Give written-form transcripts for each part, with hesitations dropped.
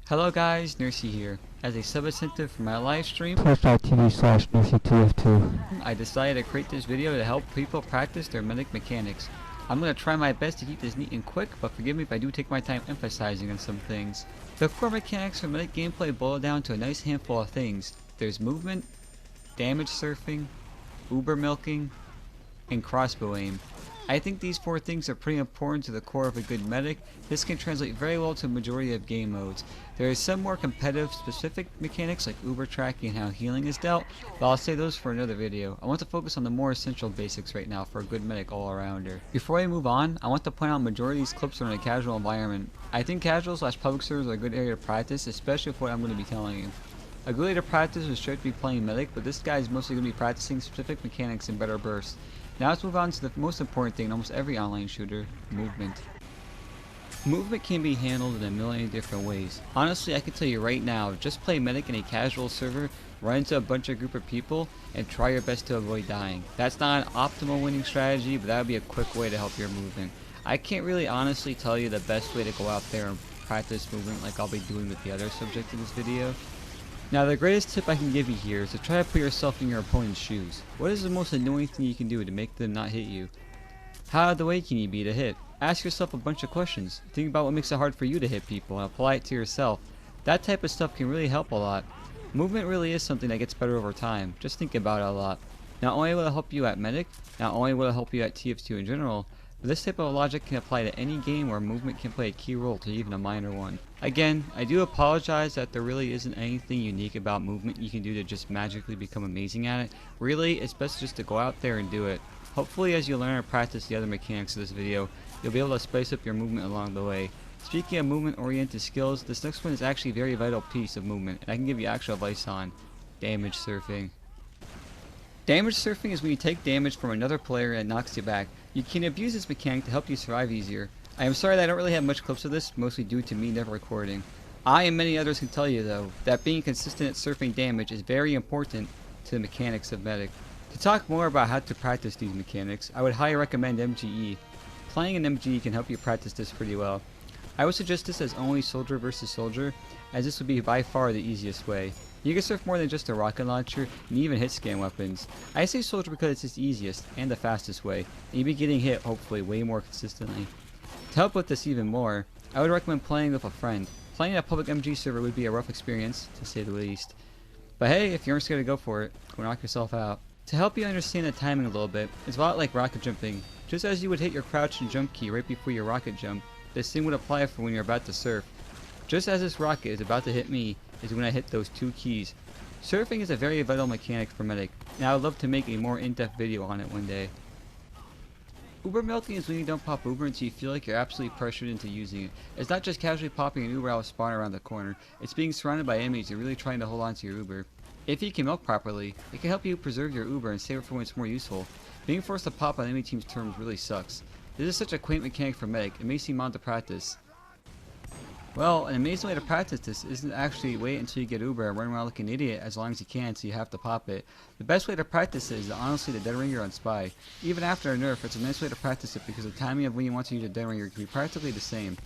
Hello guys, Nursey here. As a sub-incentive for my live stream, twitch.tv/nursey2f2. I decided to create this video to help people practice their medic mechanics. I'm going to try my best to keep this neat and quick, but forgive me if I do take my time emphasizing on some things. The core mechanics for medic gameplay boil down to a nice handful of things. There's movement, damage surfing, uber milking, and crossbow aim. I think these four things are pretty important to the core of a good medic. This can translate very well to a majority of game modes. There are some more competitive specific mechanics like uber tracking and how healing is dealt, but I'll save those for another video. I want to focus on the more essential basics right now for a good medic all-arounder. Before I move on, I want to point out majority of these clips are in a casual environment. I think casual/public servers are a good area to practice, especially with what I'm going to be telling you. A good way to practice is straight to be playing medic, but this guy is mostly going to be practicing specific mechanics and better bursts. Now let's move on to the most important thing in almost every online shooter, movement. Movement can be handled in a million different ways. Honestly, I can tell you right now, just play medic in a casual server, run into a bunch of group of people, and try your best to avoid dying. That's not an optimal winning strategy, but that would be a quick way to help your movement. I can't really honestly tell you the best way to go out there and practice movement like I'll be doing with the other subject of this video. Now the greatest tip I can give you here is to try to put yourself in your opponent's shoes. What is the most annoying thing you can do to make them not hit you? How out of the way can you be to hit? Ask yourself a bunch of questions. Think about what makes it hard for you to hit people and apply it to yourself. That type of stuff can really help a lot. Movement really is something that gets better over time. Just think about it a lot. Not only will it help you at medic, not only will it help you at TF2 in general, but this type of logic can apply to any game where movement can play a key role to even a minor one. Again, I do apologize that there really isn't anything unique about movement you can do to just magically become amazing at it. Really, it's best just to go out there and do it. Hopefully as you learn and practice the other mechanics of this video, you'll be able to spice up your movement along the way. Speaking of movement-oriented skills, this next one is actually a very vital piece of movement, and I can give you actual advice on damage surfing. Damage surfing is when you take damage from another player and it knocks you back. You can abuse this mechanic to help you survive easier. I am sorry that I don't really have much clips of this, mostly due to me never recording. I and many others can tell you though, that being consistent at surfing damage is very important to the mechanics of medic. To talk more about how to practice these mechanics, I would highly recommend MGE. Playing an MGE can help you practice this pretty well. I would suggest this as only soldier versus soldier, as this would be by far the easiest way. You can surf more than just a rocket launcher, and even hit scan weapons. I say soldier because it's the easiest and the fastest way, and you'll be getting hit hopefully way more consistently. To help with this even more, I would recommend playing with a friend. Playing in a public MG server would be a rough experience, to say the least. But hey, if you aren't scared to go for it, go knock yourself out. To help you understand the timing a little bit, it's a lot like rocket jumping. Just as you would hit your crouch and jump key right before your rocket jump, this thing would apply for when you're about to surf. Just as this rocket is about to hit me, is when I hit those two keys. Surfing is a very vital mechanic for medic, and I would love to make a more in-depth video on it one day. Uber milking is when you don't pop Uber until you feel like you're absolutely pressured into using it. It's not just casually popping an Uber out of spawn around the corner, it's being surrounded by enemies and really trying to hold on to your Uber. If you can milk properly, it can help you preserve your Uber and save it for when it's more useful. Being forced to pop on enemy team's terms really sucks. This is such a quaint mechanic for medic, it may seem odd to practice. Well, an amazing way to practice this isn't actually wait until you get Uber and run around like an idiot as long as you can so you have to pop it. The best way to practice it is honestly the dead ringer on Spy. Even after a nerf, it's a nice way to practice it because the timing of when you want to use a dead ringer can be practically the same.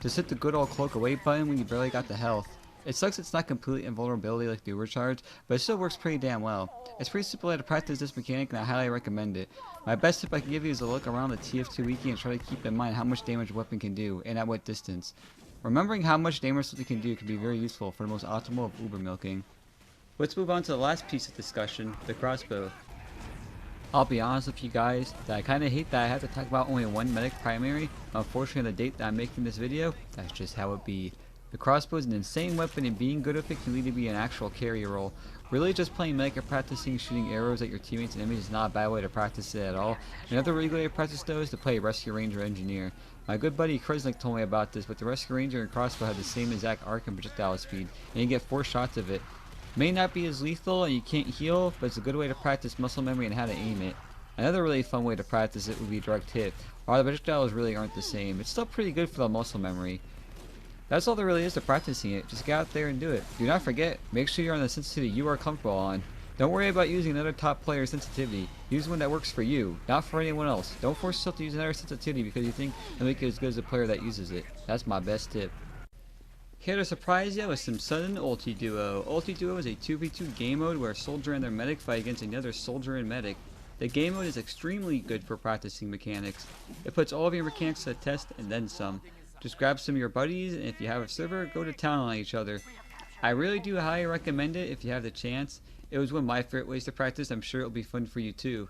Just hit the good old cloak away button when you barely got the health. It sucks it's not complete invulnerability like the Uber charge, but it still works pretty damn well. It's pretty simple way to practice this mechanic and I highly recommend it. My best tip I can give you is to look around the TF2 wiki and try to keep in mind how much damage a weapon can do and at what distance. Remembering how much damage something can do can be very useful for the most optimal of Uber milking. Let's move on to the last piece of discussion, the crossbow. I'll be honest with you guys that I kinda hate that I have to talk about only one medic primary. Unfortunately, the date that I'm making this video, that's just how it be. The crossbow is an insane weapon and being good with it can lead to be an actual carry role. Really just playing medic and practicing shooting arrows at your teammates and enemies is not a bad way to practice it at all. Another really good way to practice though is to play Rescue Ranger Engineer. My good buddy Kriznik told me about this, but the Rescue Ranger and crossbow have the same exact arc and projectile speed, and you get 4 shots of it. May not be as lethal and you can't heal, but it's a good way to practice muscle memory and how to aim it. Another really fun way to practice it would be direct hit. While the projectiles really aren't the same, it's still pretty good for the muscle memory. That's all there really is to practicing it, just get out there and do it. Do not forget, make sure you're on the sensitivity you are comfortable on. Don't worry about using another top player's sensitivity. Use one that works for you, not for anyone else. Don't force yourself to use another sensitivity because you think it'll make you as good as the player that uses it. That's my best tip. Here to surprise you with some sudden ulti duo. Ulti duo is a 2v2 game mode where a soldier and their medic fight against another soldier and medic. The game mode is extremely good for practicing mechanics. It puts all of your mechanics to the test and then some. Just grab some of your buddies, and if you have a server, go to town on each other. I really do highly recommend it if you have the chance. It was one of my favorite ways to practice. I'm sure it'll be fun for you too.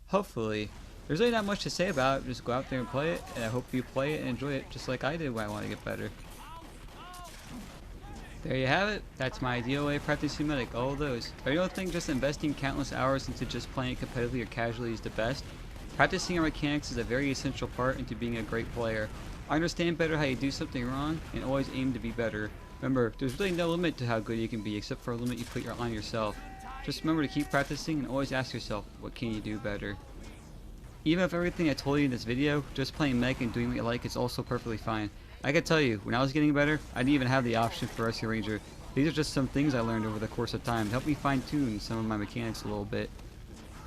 Hopefully. There's really not much to say about it. Just go out there and play it, and I hope you play it and enjoy it just like I did when I want to get better. There you have it. That's my ideal way of practicing medic, all of those. I don't think just investing countless hours into just playing competitively or casually is the best. Practicing our mechanics is a very essential part into being a great player. Understand better how you do something wrong, and always aim to be better. Remember, there's really no limit to how good you can be except for a limit you put on yourself. Just remember to keep practicing and always ask yourself, what can you do better? Even if everything I told you in this video, just playing mech and doing what you like is also perfectly fine. I can tell you, when I was getting better, I didn't even have the option for Rescue Ranger. These are just some things I learned over the course of time to help me fine-tune some of my mechanics a little bit.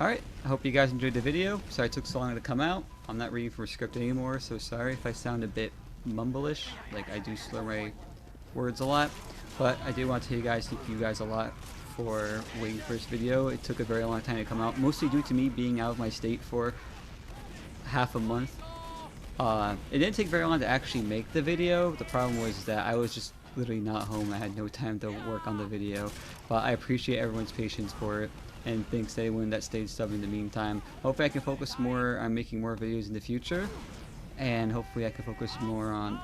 Alright, I hope you guys enjoyed the video. Sorry it took so long to come out. I'm not reading from a script anymore, so sorry if I sound a bit mumblish, like I do slur my words a lot. But I do want to tell you guys, thank you guys a lot for waiting for this video. It took a very long time to come out, mostly due to me being out of my state for half a month. It didn't take very long to actually make the video. The problem was that I was just literally not home. I had no time to work on the video. But I appreciate everyone's patience for it. And thanks to anyone that stayed subbed in the meantime. Hopefully I can focus more on making more videos in the future. And hopefully I can focus more on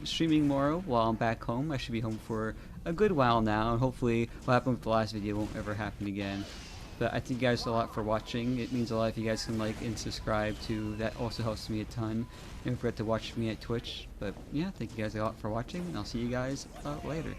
streaming more while I'm back home. I should be home for a good while now. And hopefully what happened with the last video won't ever happen again. But I thank you guys a lot for watching. It means a lot if you guys can like and subscribe too. That also helps me a ton. And don't forget to watch me at Twitch. But yeah, thank you guys a lot for watching, and I'll see you guys later.